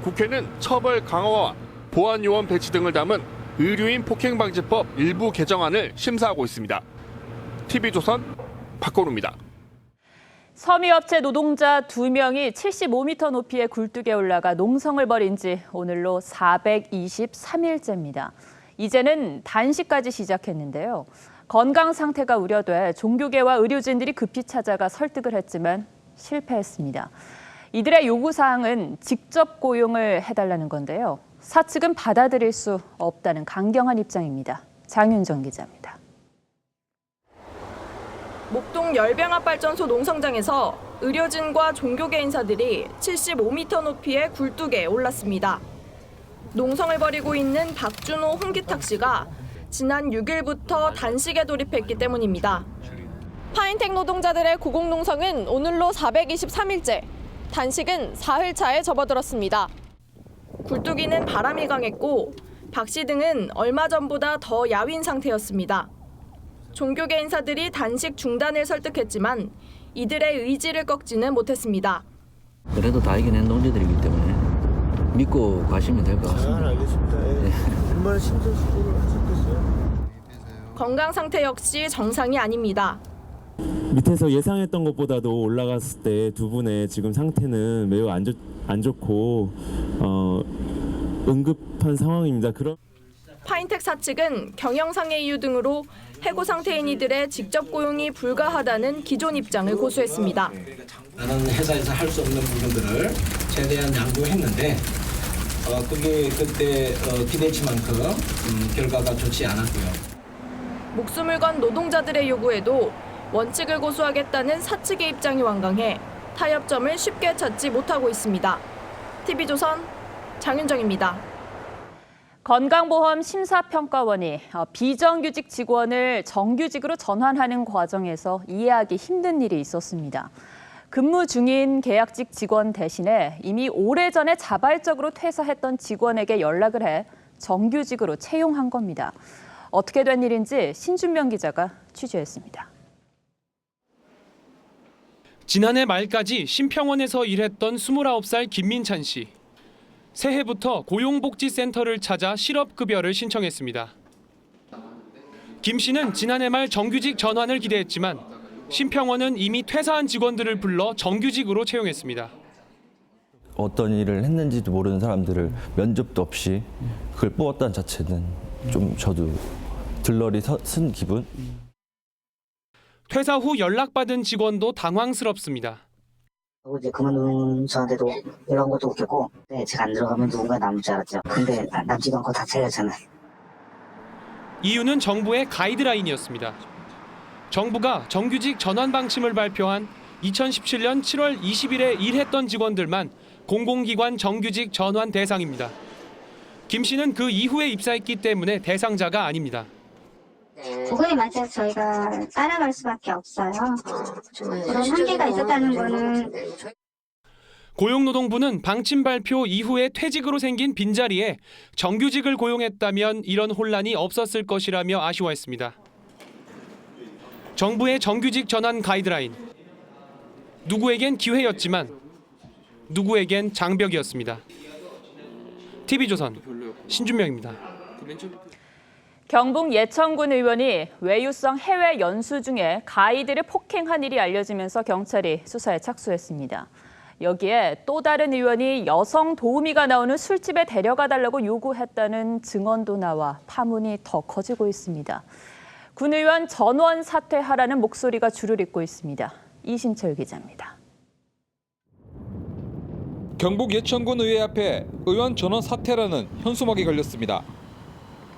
국회는 처벌 강화와 보안 요원 배치 등을 담은 의료인 폭행방지법 일부 개정안을 심사하고 있습니다. TV조선 박건우입니다. 섬유업체 노동자 2명이 75m 높이의 굴뚝에 올라가 농성을 벌인 지 오늘로 423일째입니다. 이제는 단식까지 시작했는데요. 건강 상태가 우려돼 종교계와 의료진들이 급히 찾아가 설득을 했지만 실패했습니다. 이들의 요구사항은 직접 고용을 해달라는 건데요. 사측은 받아들일 수 없다는 강경한 입장입니다. 장윤정 기자입니다. 목동 열병합발전소 농성장에서 의료진과 종교계 인사들이 75m 높이의 굴뚝에 올랐습니다. 농성을 벌이고 있는 박준호 홍기탁 씨가 지난 6일부터 단식에 돌입했기 때문입니다. 파인텍 노동자들의 고공농성은 오늘로 423일째, 단식은 4흘차에 접어들었습니다. 굴뚝이는 바람이 강했고 박 씨 등은 얼마 전보다 더 야윈 상태였습니다. 종교계 인사들이 단식 중단을 설득했지만 이들의 의지를 꺾지는 못했습니다. 그래도 다 이겨낸 농지들이기 때문에 믿고 가시면 될 것 같습니다. 알겠습니다. 얼마나 심사숙고를 하셨겠어요? 건강 상태 역시 정상이 아닙니다. 밑에서 예상했던 것보다도 올라갔을 때 두 분의 지금 상태는 매우 안 좋고 응급한 상황입니다. 파인텍 사측은 경영상의 이유 등으로 해고 상태인 이들의 직접 고용이 불가하다는 기존 입장을 고수했습니다. 나는 회사에서 할 수 없는 부분들을 최대한 양보했는데 그게 그때 기대치만큼 결과가 좋지 않았고요. 목숨을 건 노동자들의 요구에도 원칙을 고수하겠다는 사측의 입장이 완강해 타협점을 쉽게 찾지 못하고 있습니다. TV조선 장윤정입니다. 건강보험 심사평가원이 비정규직 직원을 정규직으로 전환하는 과정에서 이해하기 힘든 일이 있었습니다. 근무 중인 계약직 직원 대신에 이미 오래전에 자발적으로 퇴사했던 직원에게 연락을 해 정규직으로 채용한 겁니다. 어떻게 된 일인지 신준명 기자가 취재했습니다. 지난해 말까지 심평원에서 일했던 29살 김민찬 씨. 새해부터 고용복지센터를 찾아 실업급여를 신청했습니다. 김 씨는 지난해 말 정규직 전환을 기대했지만 심평원은 이미 퇴사한 직원들을 불러 정규직으로 채용했습니다. 어떤 일을 했는지도 모르는 사람들을 면접도 없이 그걸 뽑았다는 자체는 좀 저도 들러리 쓴 기분? 퇴사 후 연락받은 직원도 당황스럽습니다. 이제 그만둔 저한테도 연락 온 것도 웃겼고, 제가 안 들어가면 누군가 남을 줄 알았죠. 근데 남지도 않고 다 잘렸잖아요. 이유는 정부의 가이드라인이었습니다. 정부가 정규직 전환 방침을 발표한 2017년 7월 20일에 일했던 직원들만 공공기관 정규직 전환 대상입니다. 김 씨는 그 이후에 입사했기 때문에 대상자가 아닙니다. 그거에 맞춰서 저희가 따라갈 수밖에 없어요. 그런 한계가 있었다는 거는. 고용노동부는 방침 발표 이후에 퇴직으로 생긴 빈자리에 정규직을 고용했다면 이런 혼란이 없었을 것이라며 아쉬워했습니다. 정부의 정규직 전환 가이드라인. 누구에겐 기회였지만 누구에겐 장벽이었습니다. TV조선 신준명입니다. 경북 예천군 의원이 외유성 해외 연수 중에 가이드를 폭행한 일이 알려지면서 경찰이 수사에 착수했습니다. 여기에 또 다른 의원이 여성 도우미가 나오는 술집에 데려가 달라고 요구했다는 증언도 나와 파문이 더 커지고 있습니다. 군 의원 전원 사퇴하라는 목소리가 줄을 잇고 있습니다. 이신철 기자입니다. 경북 예천군 의회 앞에 의원 전원 사퇴라는 현수막이 걸렸습니다.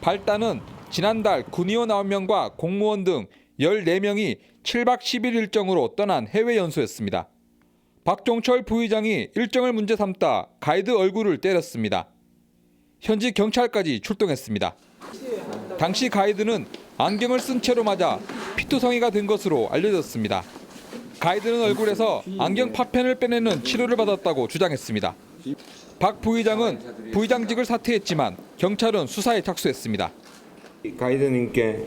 발단은 지난달 군의원 9명과 공무원 등 14명이 7박 10일 일정으로 떠난 해외 연수였습니다. 박종철 부의장이 일정을 문제 삼다 가이드 얼굴을 때렸습니다. 현지 경찰까지 출동했습니다. 당시 가이드는 안경을 쓴 채로 맞아 피투성이가 된 것으로 알려졌습니다. 가이드는 얼굴에서 안경 파편을 빼내는 치료를 받았다고 주장했습니다. 박 부의장은 부의장직을 사퇴했지만 경찰은 수사에 착수했습니다. 가이드님께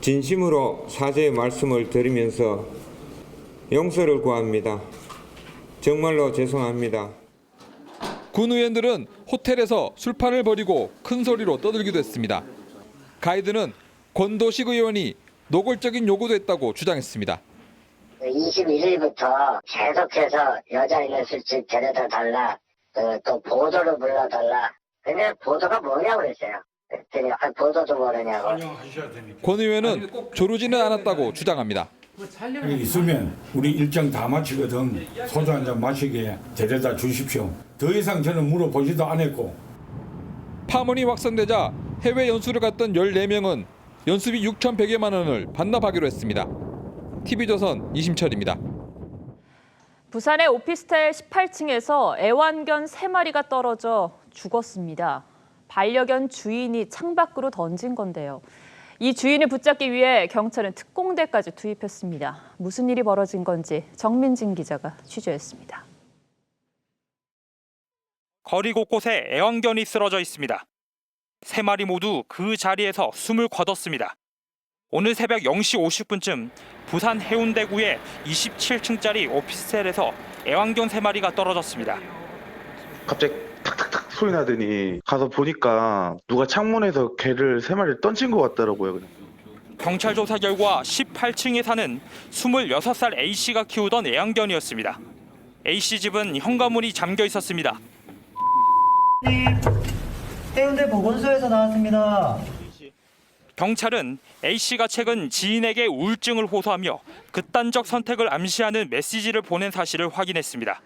진심으로 사죄의 말씀을 드리면서 용서를 구합니다. 정말로 죄송합니다. 군 의원들은 호텔에서 술판을 벌이고 큰 소리로 떠들기도 했습니다. 가이드는 권도식 의원이 노골적인 요구도 했다고 주장했습니다. 21일부터 계속해서 여자인을 술집 데려다 달라, 또 보도를 불러달라. 근데 보도가 뭐냐고 그랬어요. 그랬더니 보도도 모르냐고. 권 의원은 조르지는 않았다고 주장합니다. 있으면 우리 일정 다 마치거든 소주 한 잔 마시게 데려다 주십시오. 더 이상 저는 물어보지도 않았고. 파문이 확산되자 해외 연수를 갔던 14명은 연수비 6,100여만 원을 반납하기로 했습니다. TV조선 이심철입니다. 부산의 오피스텔 18층에서 애완견 3마리가 떨어져 죽었습니다. 반려견 주인이 창밖으로 던진 건데요. 이 주인을 붙잡기 위해 경찰은 특공대까지 투입했습니다. 무슨 일이 벌어진 건지 정민진 기자가 취재했습니다. 거리 곳곳에 애완견이 쓰러져 있습니다. 3마리 모두 그 자리에서 숨을 거뒀습니다. 오늘 새벽 0시 50분쯤 부산 해운대구의 27층짜리 오피스텔에서 애완견 3마리가 떨어졌습니다. 갑자기 탁탁탁 소리 나더니 가서 보니까 누가 창문에서 개를 3마리를 던진 것 같더라고요. 경찰 조사 결과 18층에 사는 26살 A씨가 키우던 애완견이었습니다. A씨 집은 현관문이 잠겨 있었습니다. 해운대 보건소에서 나왔습니다. 경찰은 A씨가 최근 지인에게 우울증을 호소하며 극단적 선택을 암시하는 메시지를 보낸 사실을 확인했습니다.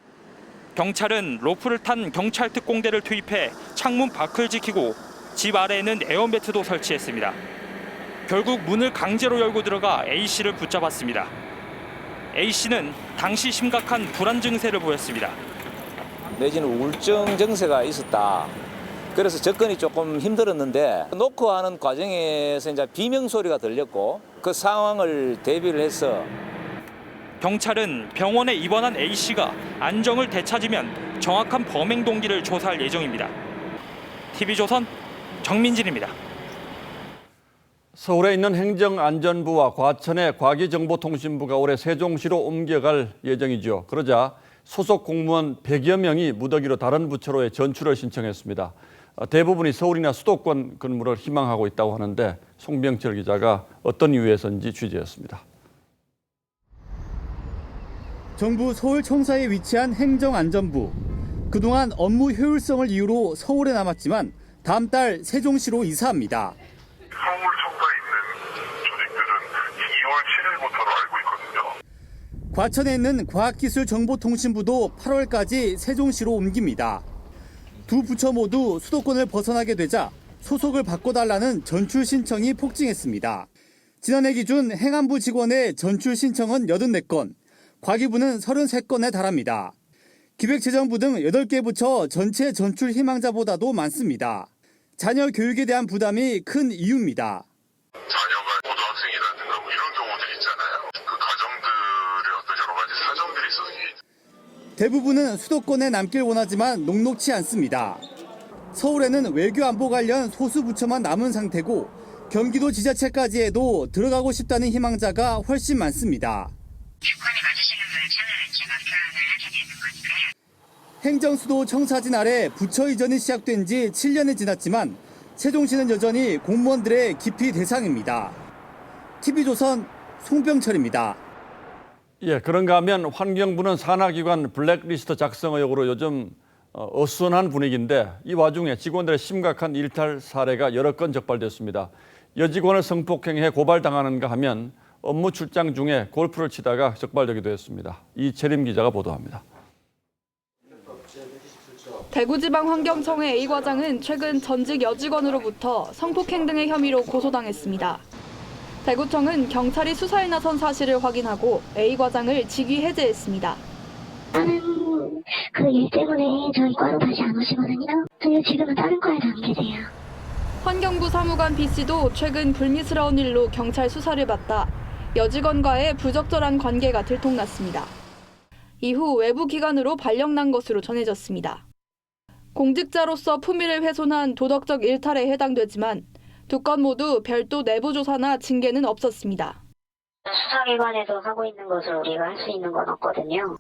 경찰은 로프를 탄 경찰 특공대를 투입해 창문 밖을 지키고 집 아래에는 에어매트도 설치했습니다. 결국 문을 강제로 열고 들어가 A씨를 붙잡았습니다. A씨는 당시 심각한 불안 증세를 보였습니다. 내지는 우울증 증세가 있었다. 그래서 접근이 조금 힘들었는데 노크하는 과정에서 이제 비명 소리가 들렸고 그 상황을 대비를 해서 경찰은 병원에 입원한 A씨가 안정을 되찾으면 정확한 범행 동기를 조사할 예정입니다. TV조선 정민진입니다. 서울에 있는 행정안전부와 과천의 과기정보통신부가 올해 세종시로 옮겨갈 예정이죠. 그러자 소속 공무원 100여 명이 무더기로 다른 부처로의 전출을 신청했습니다. 대부분이 서울이나 수도권 근무를 희망하고 있다고 하는데 송병철 기자가 어떤 이유에서인지 취재했습니다. 정부 서울청사에 위치한 행정안전부. 그동안 업무 효율성을 이유로 서울에 남았지만 다음 달 세종시로 이사합니다. 서울청사에 있는 조직들은 2월 7일부터로 알고 있거든요. 과천에 있는 과학기술정보통신부도 8월까지 세종시로 옮깁니다. 두 부처 모두 수도권을 벗어나게 되자 소속을 바꿔달라는 전출 신청이 폭증했습니다. 지난해 기준 행안부 직원의 전출 신청은 84건, 과기부는 33건에 달합니다. 기획재정부 등 8개 부처 전체 전출 희망자보다도 많습니다. 자녀 교육에 대한 부담이 큰 이유입니다. 자녀가 고등학생이라든가 뭐 이런 경우들 있잖아요. 그 가정들의 어떤 여러 가지 사정들이 있어서 대부분은 수도권에 남길 원하지만 녹록치 않습니다. 서울에는 외교 안보 관련 소수 부처만 남은 상태고 경기도 지자체까지 해도 들어가고 싶다는 희망자가 훨씬 많습니다. 행정수도 청사진 아래 부처 이전이 시작된 지 7년이 지났지만 세종시는 여전히 공무원들의 기피 대상입니다. TV조선 송병철입니다. 예, 그런가 하면 환경부는 산하기관 블랙리스트 작성 의혹으로 요즘 어수선한 분위기인데 이 와중에 직원들의 심각한 일탈 사례가 여러 건 적발됐습니다. 여직원을 성폭행해 고발당하는가 하면 업무 출장 중에 골프를 치다가 적발되기도 했습니다. 이채림 기자가 보도합니다. 대구지방환경청의 A 과장은 최근 전직 여직원으로부터 성폭행 등의 혐의로 고소당했습니다. 대구청은 경찰이 수사에 나선 사실을 확인하고 A 과장을 직위 해제했습니다. 저는 그 일 때문에 저희 과로 다시 안 오시거든요. 저희 지금은 다른 과에 다니게 돼요. 환경부 사무관 B씨도 최근 불미스러운 일로 경찰 수사를 받다 여직원과의 부적절한 관계가 들통났습니다. 이후 외부 기관으로 발령난 것으로 전해졌습니다. 공직자로서 품위를 훼손한 도덕적 일탈에 해당되지만 두 건 모두 별도 내부 조사나 징계는 없었습니다. 수사기관에서 하고 있는 것을 우리가 할 수 있는 건 없거든요.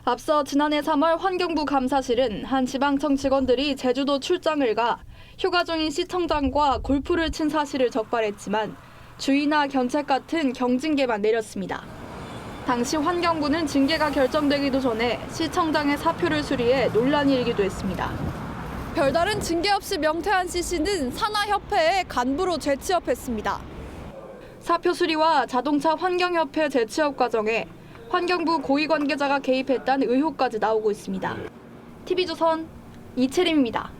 앞서 지난해 3월 환경부 감사실은 한 지방청 직원들이 제주도 출장을 가 휴가 중인 시청장과 골프를 친 사실을 적발했지만 주의나 견책 같은 경징계만 내렸습니다. 당시 환경부는 징계가 결정되기도 전에 시청장의 사표를 수리해 논란이 일기도 했습니다. 별다른 징계 없이 명태한 CC는 산하협회의 간부로 재취업했습니다. 사표 수리와 자동차 환경협회 재취업 과정에 환경부 고위 관계자가 개입했다는 의혹까지 나오고 있습니다. TV조선 이채림입니다.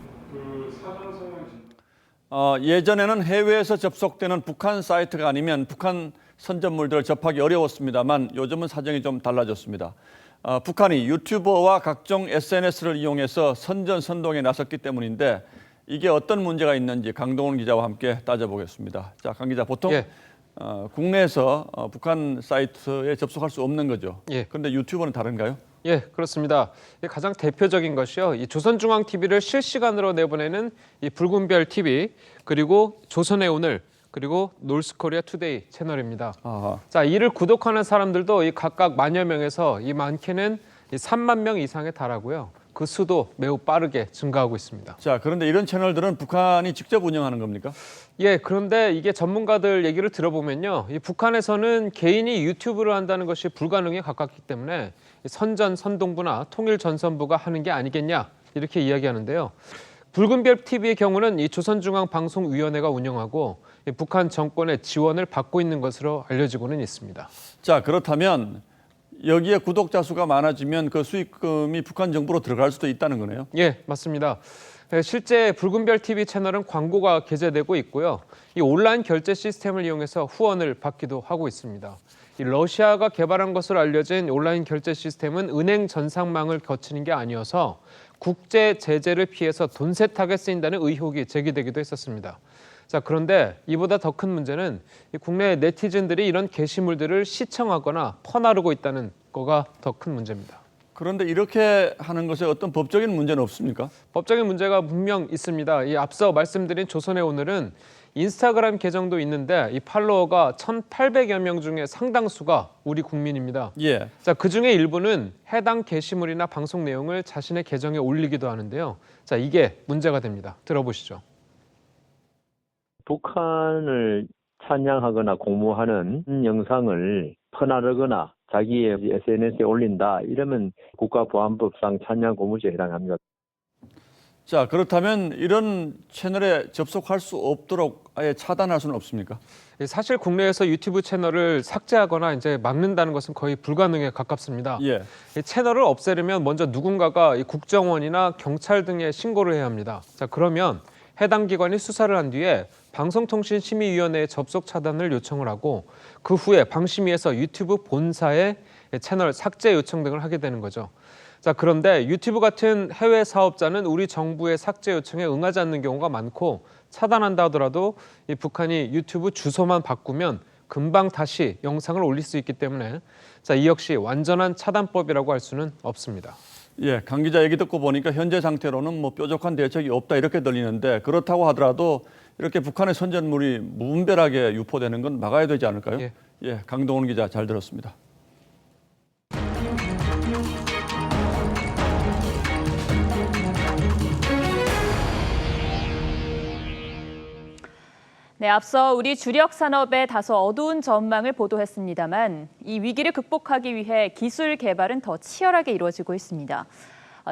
예전에는 해외에서 접속되는 북한 사이트가 아니면 북한 선전물들을 접하기 어려웠습니다만 요즘은 사정이 좀 달라졌습니다. 북한이 유튜버와 각종 SNS를 이용해서 선전선동에 나섰기 때문인데 이게 어떤 문제가 있는지 강동원 기자와 함께 따져보겠습니다. 자, 강 기자, 보통 국내에서 북한 사이트에 접속할 수 없는 거죠. 그런데 유튜버는 다른가요? 예, 그렇습니다. 가장 대표적인 것이요. 이 조선중앙TV를 실시간으로 내보내는 이 붉은 별 TV, 그리고 조선의 오늘, 그리고 놀스코리아 투데이 채널입니다. 자, 이를 구독하는 사람들도 이 각각 만여 명에서 이 많게는 3만 명 이상에 달하고요. 그 수도 매우 빠르게 증가하고 있습니다. 자, 그런데 이런 채널들은 북한이 직접 운영하는 겁니까? 예, 그런데 이게 전문가들 얘기를 들어보면요. 이 북한에서는 개인이 유튜브를 한다는 것이 불가능에 가깝기 때문에 선전, 선동부나 통일전선부가 하는 게 아니겠냐 이렇게 이야기하는데요. 붉은별 TV의 경우는 이 조선중앙방송위원회가 운영하고 북한 정권의 지원을 받고 있는 것으로 알려지고는 있습니다. 자, 그렇다면 여기에 구독자 수가 많아지면 그 수익금이 북한 정부로 들어갈 수도 있다는 거네요? 예, 맞습니다. 실제 붉은별 TV 채널은 광고가 게재되고 있고요. 이 온라인 결제 시스템을 이용해서 후원을 받기도 하고 있습니다. 이 러시아가 개발한 것으로 알려진 온라인 결제 시스템은 은행 전산망을 거치는 게 아니어서 국제 제재를 피해서 돈 세탁에 쓰인다는 의혹이 제기되기도 했었습니다. 자, 그런데 이보다 더 큰 문제는 국내 네티즌들이 이런 게시물들을 시청하거나 퍼나르고 있다는 거가 더 큰 문제입니다. 그런데 이렇게 하는 것에 어떤 법적인 문제는 없습니까? 법적인 문제가 분명 있습니다. 이 앞서 말씀드린 조선의 오늘은 인스타그램 계정도 있는데 이 팔로워가 1,800여 명 중에 상당수가 우리 국민입니다. 예. 자, 그중에 일부는 해당 게시물이나 방송 내용을 자신의 계정에 올리기도 하는데요. 자, 이게 문제가 됩니다. 들어보시죠. 북한을 찬양하거나 공모하는 영상을 퍼나르거나 자기의 SNS에 올린다 이러면 국가보안법상 찬양 고무죄에 해당합니다. 자, 그렇다면 이런 채널에 접속할 수 없도록 아예 차단할 수는 없습니까? 사실 국내에서 유튜브 채널을 삭제하거나 이제 막는다는 것은 거의 불가능에 가깝습니다. 예. 이 채널을 없애려면 먼저 누군가가 이 국정원이나 경찰 등에 신고를 해야 합니다. 자, 그러면 해당 기관이 수사를 한 뒤에 방송통신심의위원회에 접속 차단을 요청을 하고 그 후에 방심위에서 유튜브 본사에 채널 삭제 요청 등을 하게 되는 거죠. 자, 그런데 유튜브 같은 해외 사업자는 우리 정부의 삭제 요청에 응하지 않는 경우가 많고 차단한다 하더라도 이 북한이 유튜브 주소만 바꾸면 금방 다시 영상을 올릴 수 있기 때문에 자, 이 역시 완전한 차단법이라고 할 수는 없습니다. 예, 강 기자 얘기 듣고 보니까 현재 상태로는 뭐 뾰족한 대책이 없다 이렇게 들리는데 그렇다고 하더라도 이렇게 북한의 선전물이 무분별하게 유포되는 건 막아야 되지 않을까요? 예, 강동원 기자 잘 들었습니다. 네, 앞서 우리 주력 산업의 다소 어두운 전망을 보도했습니다만 이 위기를 극복하기 위해 기술 개발은 더 치열하게 이루어지고 있습니다.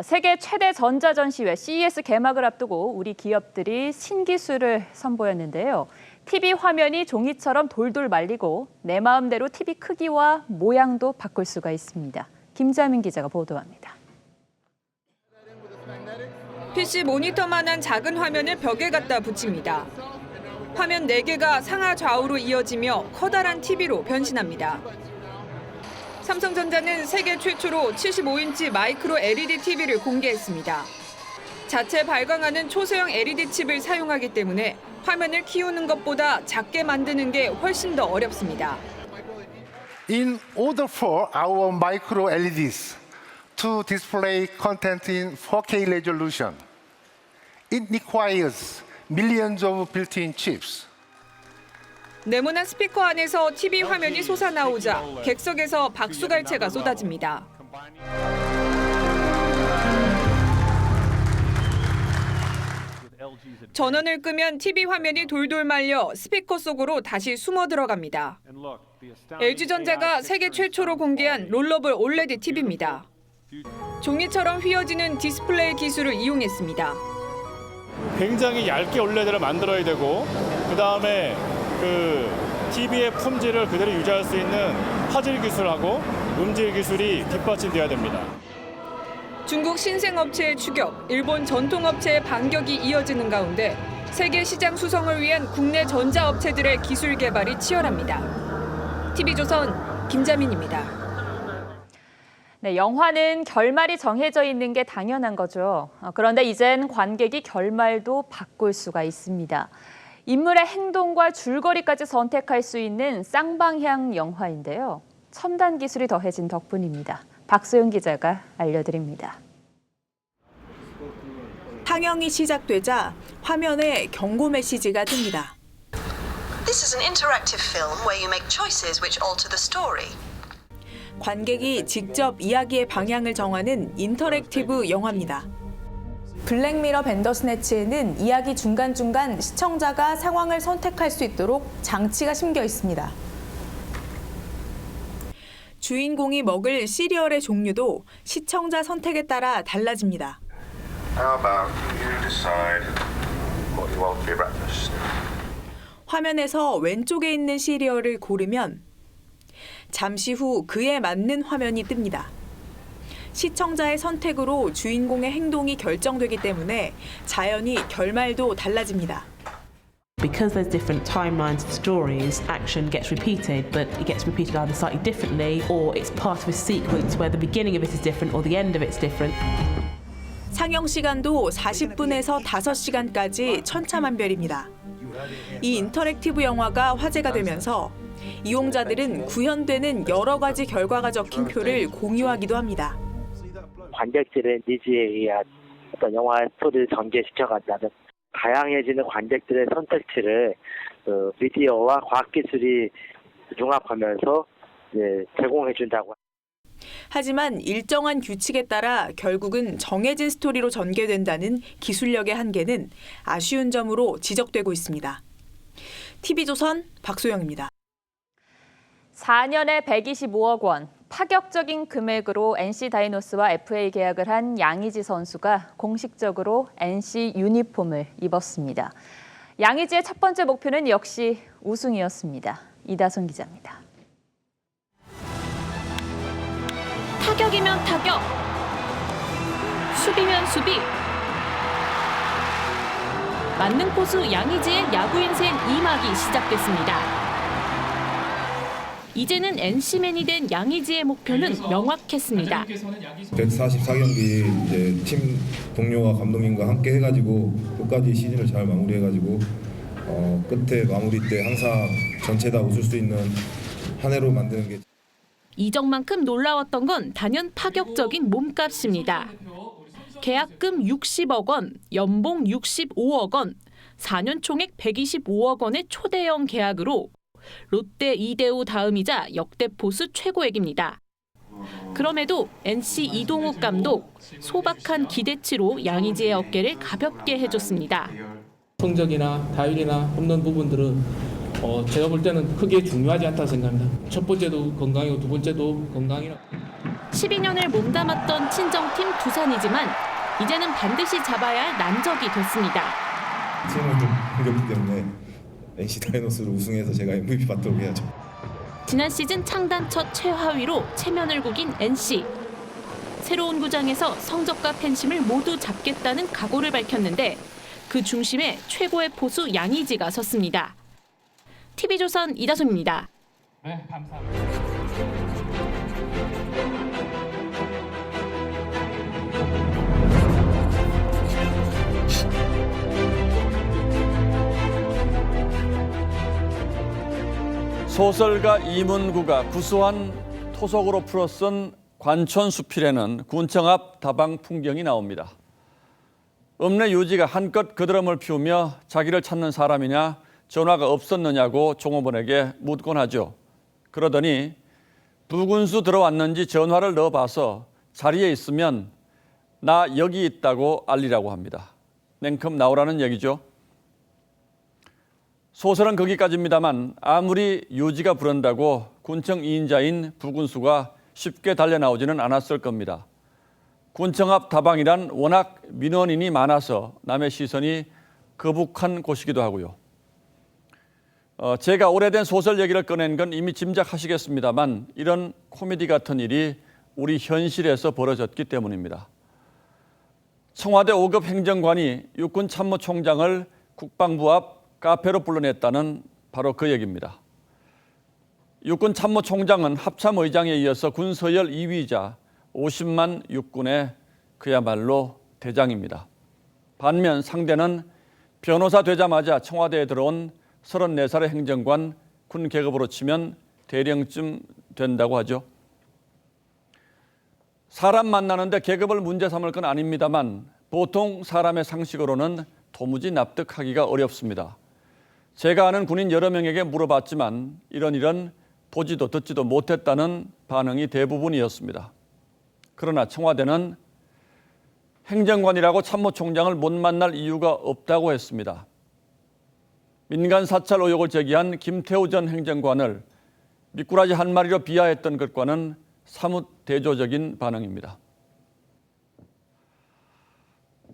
세계 최대 전자전시회 CES 개막을 앞두고 우리 기업들이 신기술을 선보였는데요. TV 화면이 종이처럼 돌돌 말리고 내 마음대로 TV 크기와 모양도 바꿀 수가 있습니다. 김자민 기자가 보도합니다. PC 모니터만한 작은 화면을 벽에 갖다 붙입니다. 화면 4개가 상하 좌우로 이어지며 커다란 TV로 변신합니다. 삼성전자는 세계 최초로 75인치 마이크로 LED TV를 공개했습니다. 자체 발광하는 초소형 LED 칩을 사용하기 때문에 화면을 키우는 것보다 작게 만드는 게 훨씬 더 어렵습니다. In order for our micro LEDs to display content in 4K resolution, it requires millions of built-in chips. 네모난 스피커 안에서 TV 화면이 솟아나오자 객석에서 박수갈채가 쏟아집니다. 전원을 끄면 TV 화면이 돌돌 말려 스피커 속으로 다시 숨어 들어갑니다. LG전자가 세계 최초로 공개한 롤러블 OLED TV입니다. 종이처럼 휘어지는 디스플레이 기술을 이용했습니다. 굉장히 얇게 OLED를 만들어야 되고 그다음에 그 TV의 품질을 그대로 유지할 수 있는 화질 기술하고 음질 기술이 뒷받침돼야 됩니다. 중국 신생업체의 추격, 일본 전통업체의 반격이 이어지는 가운데 세계 시장 수성을 위한 국내 전자업체들의 기술 개발이 치열합니다. TV조선 김자민입니다. 네, 영화는 결말이 정해져 있는 게 당연한 거죠. 그런데 이젠 관객이 결말도 바꿀 수가 있습니다. 인물의 행동과 줄거리까지 선택할 수 있는 쌍방향 영화인데요. 첨단 기술이 더해진 덕분입니다. 박소영 기자가 알려드립니다. 상영이 시작되자 화면에 경고 메시지가 뜹니다. This is an interactive film where you make choices which alter the story. 관객이 직접 이야기의 방향을 정하는 인터랙티브 영화입니다. 블랙미러 벤더스네치에는 이야기 중간중간 시청자가 상황을 선택할 수 있도록 장치가 심겨 있습니다. 주인공이 먹을 시리얼의 종류도 시청자 선택에 따라 달라집니다. How about you decide what you want for your breakfast? 화면에서 왼쪽에 있는 시리얼을 고르면 잠시 후 그에 맞는 화면이 뜹니다. 시청자의 선택으로 주인공의 행동이 결정되기 때문에 자연히 결말도 달라집니다. Because there's different timelines of stories, action gets repeated, but it gets repeated either slightly differently or it's part of a sequence where the beginning of it is different or the end of it's different. 상영 시간도 40분에서 5시간까지 천차만별입니다. 이 인터랙티브 영화가 화제가 되면서 이용자들은 구현되는 여러 가지 결과가 적힌 표를 공유하기도 합니다. 관객들의 니즈에 의한 어떤 영화의 스토리를 전개시켜간다는 다양해지는 관객들의 선택지를 미디어와 과학기술이 융합하면서 제공해준다고. 하지만 일정한 규칙에 따라 결국은 정해진 스토리로 전개된다는 기술력의 한계는 아쉬운 점으로 지적되고 있습니다. TV조선 박소영입니다. 4년에 125억 원, 파격적인 금액으로 NC 다이노스와 FA 계약을 한 양의지 선수가 공식적으로 NC 유니폼을 입었습니다. 양의지의 첫 번째 목표는 역시 우승이었습니다. 이다솜 기자입니다. 타격이면 타격, 수비면 수비. 만능 포수 양의지의 야구 인생 2막이 시작됐습니다. 이제는 NC맨이 된 양의지의 목표는 명확했습니다. 144경기 이제 팀 동료와 감독님과 함께 해가지고 끝까지 시즌을 잘 마무리해가지고 끝에 마무리 때 항상 전체 다 웃을 수 있는 한 해로 만드는 게. 이적만큼 놀라웠던 건 단연 파격적인 몸값입니다. 계약금 60억 원, 연봉 65억 원, 4년 총액 125억 원의 초대형 계약으로 롯데 이대호 다음이자 역대 포수 최고액입니다. 그럼에도 NC 이동욱 감독, 소박한 기대치로 양의지의 어깨를 가볍게 해줬습니다. 성적이나 타율이나 홈런 부분들은 제가 볼 때는 크게 중요하지 않다고 생각합니다. 첫 번째도 건강이고 두 번째도 건강이라. 12년을 몸담았던 친정팀 두산이지만 이제는 반드시 잡아야 할 난적이 됐습니다. 팀을 옮겼기 때문에 NC 다이노스를 우승해서 제가 MVP 받도록 해야죠. 지난 시즌 창단 첫 최하위로 체면을 구긴 NC. 새로운 구장에서 성적과 팬심을 모두 잡겠다는 각오를 밝혔는데 그 중심에 최고의 포수 양의지가 섰습니다. TV조선 이다솜입니다. 네, 감사합니다. 소설가 이문구가 구수한 토속으로 풀어쓴 관촌수필에는 군청 앞 다방 풍경이 나옵니다. 읍내 유지가 한껏 그드럼을 피우며 자기를 찾는 사람이냐 전화가 없었느냐고 종업원에게 묻곤 하죠. 그러더니 부군수 들어왔는지 전화를 넣어봐서 자리에 있으면 나 여기 있다고 알리라고 합니다. 냉큼 나오라는 얘기죠. 소설은 거기까지입니다만 아무리 요지가 부른다고 군청 2인자인 부군수가 쉽게 달려나오지는 않았을 겁니다. 군청 앞 다방이란 워낙 민원인이 많아서 남의 시선이 거북한 곳이기도 하고요. 제가 오래된 소설 얘기를 꺼낸 건 이미 짐작하시겠습니다만 이런 코미디 같은 일이 우리 현실에서 벌어졌기 때문입니다. 청와대 5급 행정관이 육군 참모총장을 국방부 앞 카페로 불러냈다는 바로 그 얘기입니다. 육군 참모총장은 합참의장에 이어서 군서열 2위이자 50만 육군의 그야말로 대장입니다. 반면 상대는 변호사 되자마자 청와대에 들어온 34살의 행정관, 군 계급으로 치면 대령쯤 된다고 하죠. 사람 만나는데 계급을 문제 삼을 건 아닙니다만 보통 사람의 상식으로는 도무지 납득하기가 어렵습니다. 제가 아는 군인 여러 명에게 물어봤지만 이런 보지도 듣지도 못했다는 반응이 대부분이었습니다. 그러나 청와대는 행정관이라고 참모총장을 못 만날 이유가 없다고 했습니다. 민간 사찰 의혹을 제기한 김태우 전 행정관을 미꾸라지 한 마리로 비하했던 것과는 사뭇 대조적인 반응입니다.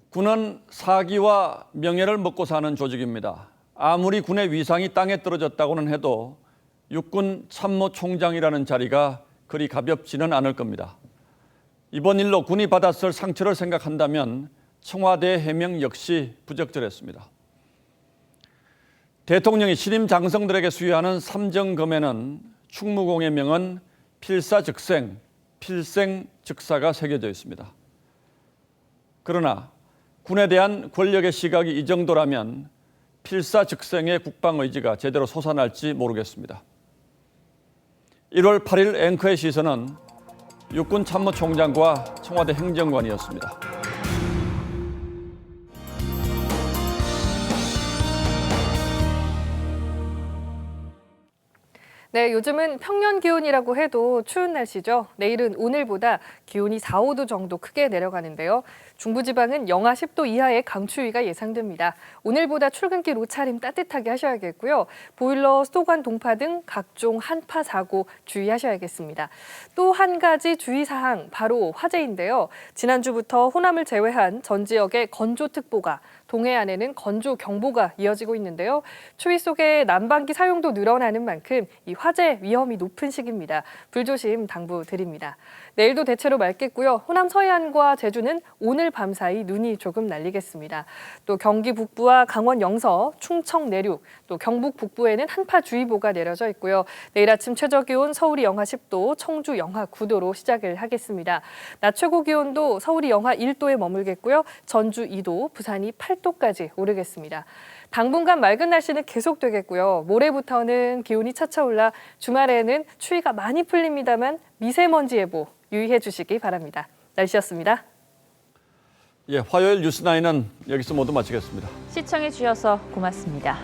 군은 사기와 명예를 먹고 사는 조직입니다. 아무리 군의 위상이 땅에 떨어졌다고는 해도 육군 참모총장이라는 자리가 그리 가볍지는 않을 겁니다. 이번 일로 군이 받았을 상처를 생각한다면 청와대의 해명 역시 부적절했습니다. 대통령이 신임 장성들에게 수여하는 삼정금에는 충무공의 명은 필사즉생, 필생즉사가 새겨져 있습니다. 그러나 군에 대한 권력의 시각이 이 정도라면 필사즉생의 국방의지가 제대로 솟아날지 모르겠습니다. 1월 8일 앵커의 시선은 육군 참모총장과 청와대 행정관이었습니다. 네, 요즘은 평년 기온이라고 해도 추운 날씨죠. 내일은 오늘보다 기온이 4, 5도 정도 크게 내려가는데요. 중부지방은 영하 10도 이하의 강추위가 예상됩니다. 오늘보다 출근길 옷차림 따뜻하게 하셔야겠고요. 보일러, 수도관 동파 등 각종 한파 사고 주의하셔야겠습니다. 또 한 가지 주의사항, 바로 화재인데요. 지난주부터 호남을 제외한 전 지역에 건조특보가, 동해안에는 건조경보가 이어지고 있는데요. 추위 속에 난방기 사용도 늘어나는 만큼 이 화재 위험이 높은 시기입니다. 불조심 당부드립니다. 내일도 대체로 맑겠고요. 호남 서해안과 제주는 오늘 밤사이 눈이 조금 날리겠습니다. 또 경기 북부와 강원 영서, 충청 내륙, 또 경북 북부에는 한파주의보가 내려져 있고요. 내일 아침 최저기온 서울이 영하 10도, 청주 영하 9도로 시작을 하겠습니다. 낮 최고 기온도 서울이 영하 1도에 머물겠고요. 전주 2도, 부산이 8도까지 오르겠습니다. 당분간 맑은 날씨는 계속되겠고요. 모레부터는 기온이 차차올라 주말에는 추위가 많이 풀립니다만 미세먼지 예보 유의해 주시기 바랍니다. 날씨였습니다. 화요일 뉴스9은 여기서 모두 마치겠습니다. 시청해 주셔서 고맙습니다.